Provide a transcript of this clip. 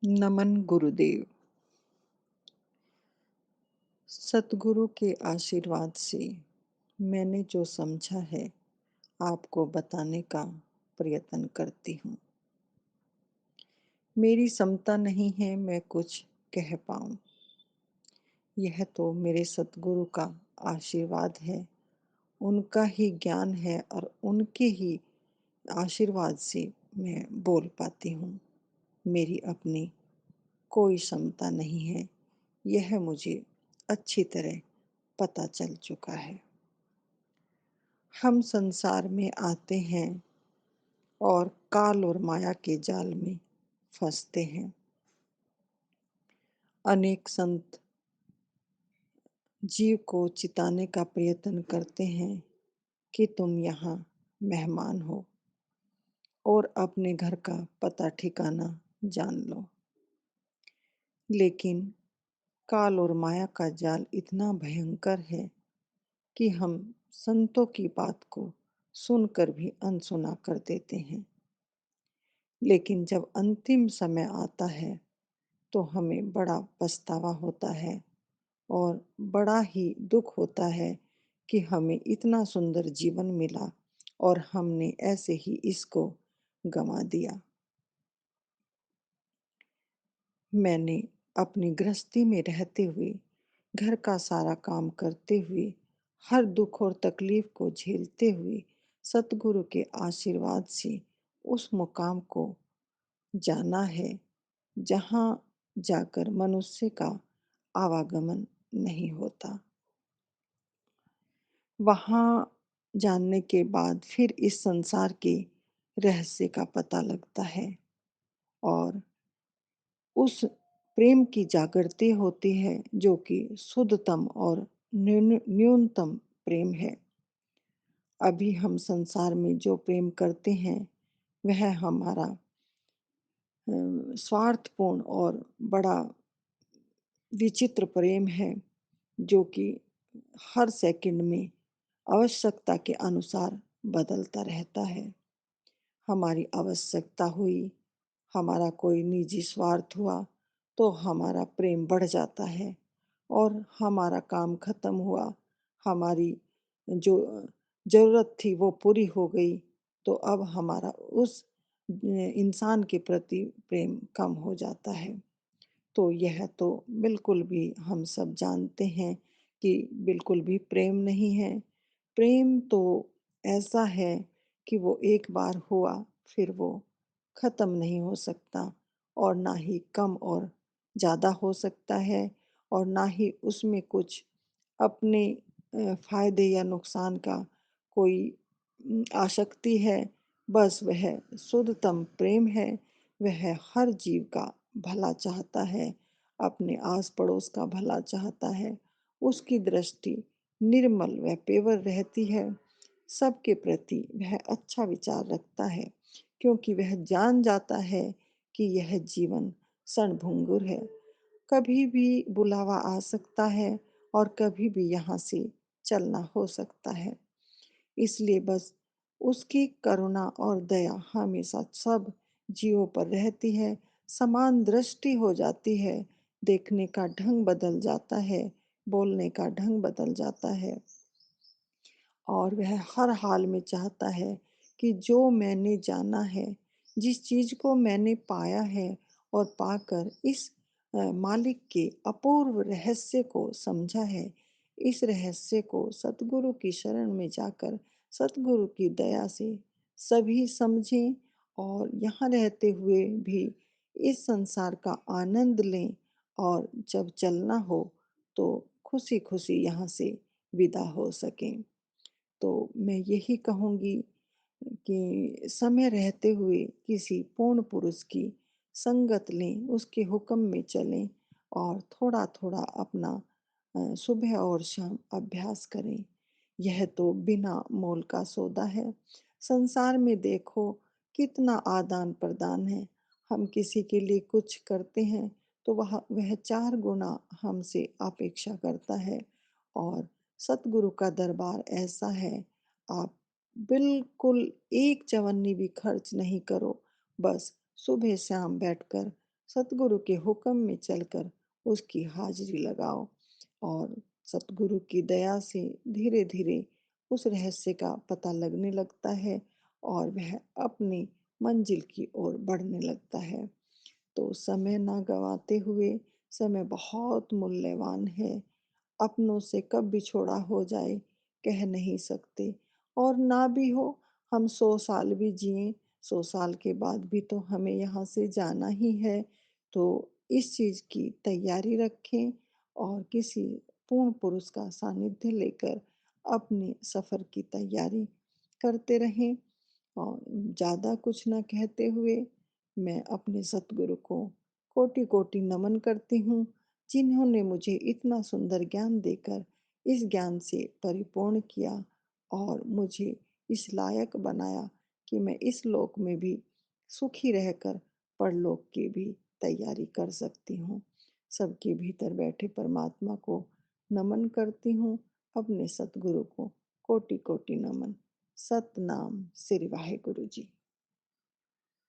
नमन गुरुदेव। सतगुरु के आशीर्वाद से मैंने जो समझा है आपको बताने का प्रयत्न करती हूँ। मेरी क्षमता नहीं है मैं कुछ कह पाऊँ। यह तो मेरे सतगुरु का आशीर्वाद है। उनका ही ज्ञान है और उनके ही आशीर्वाद से मैं बोल पाती हूँ। मेरी अपनी कोई क्षमता नहीं है। यह मुझे अच्छी तरह पता चल चुका है। हम संसार में आते हैं और काल और माया के जाल में फंसते हैं। अनेक संत जीव को चिताने का प्रयत्न करते हैं कि तुम यहाँ मेहमान हो और अपने घर का पता ठिकाना जान लो। लेकिन काल और माया का जाल इतना भयंकर है कि हम संतों की बात को सुनकर भी अनसुना कर देते हैं। लेकिन जब अंतिम समय आता है तो हमें बड़ा पछतावा होता है और बड़ा ही दुख होता है कि हमें इतना सुंदर जीवन मिला और हमने ऐसे ही इसको गंवा दिया। मैंने अपनी गृहस्थी में रहते हुए, घर का सारा काम करते हुए, हर दुख और तकलीफ को झेलते हुए सतगुरु के आशीर्वाद से उस मुकाम को जाना है जहाँ जाकर मनुष्य का आवागमन नहीं होता। वहाँ जानने के बाद फिर इस संसार के रहस्य का पता लगता है और उस प्रेम की जागृति होती है जो कि शुद्धतम और न्यूनतम प्रेम है। अभी हम संसार में जो प्रेम करते हैं वह हमारा स्वार्थपूर्ण और बड़ा विचित्र प्रेम है जो कि हर सेकंड में आवश्यकता के अनुसार बदलता रहता है। हमारी आवश्यकता हुई, हमारा कोई निजी स्वार्थ हुआ तो हमारा प्रेम बढ़ जाता है और हमारा काम खत्म हुआ, हमारी जो ज़रूरत थी वो पूरी हो गई तो अब हमारा उस इंसान के प्रति प्रेम कम हो जाता है। तो यह तो बिल्कुल भी हम सब जानते हैं कि बिल्कुल भी प्रेम नहीं है। प्रेम तो ऐसा है कि वो एक बार हुआ फिर वो ख़त्म नहीं हो सकता और ना ही कम और ज़्यादा हो सकता है और ना ही उसमें कुछ अपने फ़ायदे या नुकसान का कोई आसक्ति है। बस वह शुद्धतम प्रेम है। वह हर जीव का भला चाहता है, अपने आस पड़ोस का भला चाहता है। उसकी दृष्टि निर्मल व पेवर रहती है। सबके प्रति वह अच्छा विचार रखता है क्योंकि वह जान जाता है कि यह जीवन क्षणभंगुर है। कभी भी बुलावा आ सकता है और कभी भी यहाँ से चलना हो सकता है। इसलिए बस उसकी करुणा और दया हमेशा सब जीवों पर रहती है। समान दृष्टि हो जाती है, देखने का ढंग बदल जाता है, बोलने का ढंग बदल जाता है और वह हर हाल में चाहता है कि जो मैंने जाना है, जिस चीज़ को मैंने पाया है और पाकर इस मालिक के अपूर्व रहस्य को समझा है, इस रहस्य को सतगुरु की शरण में जाकर सतगुरु की दया से सभी समझें और यहाँ रहते हुए भी इस संसार का आनंद लें और जब चलना हो तो खुशी-खुशी यहाँ से विदा हो सकें। तो मैं यही कहूँगी कि समय रहते हुए किसी पूर्ण पुरुष की संगत लें, उसके हुक्म में चलें और थोड़ा-थोड़ा अपना सुबह और शाम अभ्यास करें। यह तो बिना मोल का सौदा है। संसार में देखो कितना आदान-प्रदान है। हम किसी के लिए कुछ करते हैं तो वह 4 गुना हमसे अपेक्षा करता है और सतगुरु का दरबार ऐसा है, आप बिल्कुल एक चवन्नी भी खर्च नहीं करो, बस सुबह शाम बैठकर सतगुरु के हुक्म में चलकर उसकी हाजिरी लगाओ और सतगुरु की दया से धीरे-धीरे उस रहस्य का पता लगने लगता है और वह अपनी मंजिल की ओर बढ़ने लगता है। तो समय ना गँवाते हुए, समय बहुत मूल्यवान है। अपनों से कब बिछोड़ा हो जाए, कह नहीं सकते और ना भी हो, हम 100 साल भी जिएँ, 100 साल के बाद भी तो हमें यहाँ से जाना ही है। तो इस चीज़ की तैयारी रखें और किसी पूर्ण पुरुष का सानिध्य लेकर अपने सफ़र की तैयारी करते रहें। और ज़्यादा कुछ ना कहते हुए मैं अपने सतगुरु को कोटि-कोटि नमन करती हूँ, जिन्होंने मुझे इतना सुंदर ज्ञान देकर इस ज्ञान से परिपूर्ण किया और मुझे इस लायक बनाया कि मैं इस लोक में भी सुखी रहकर परलोक की भी तैयारी कर सकती हूँ। सबके भीतर बैठे परमात्मा को नमन करती हूँ, अपने सतगुरु को कोटि-कोटि नमन। सतनाम श्री वाहेगुरु जी।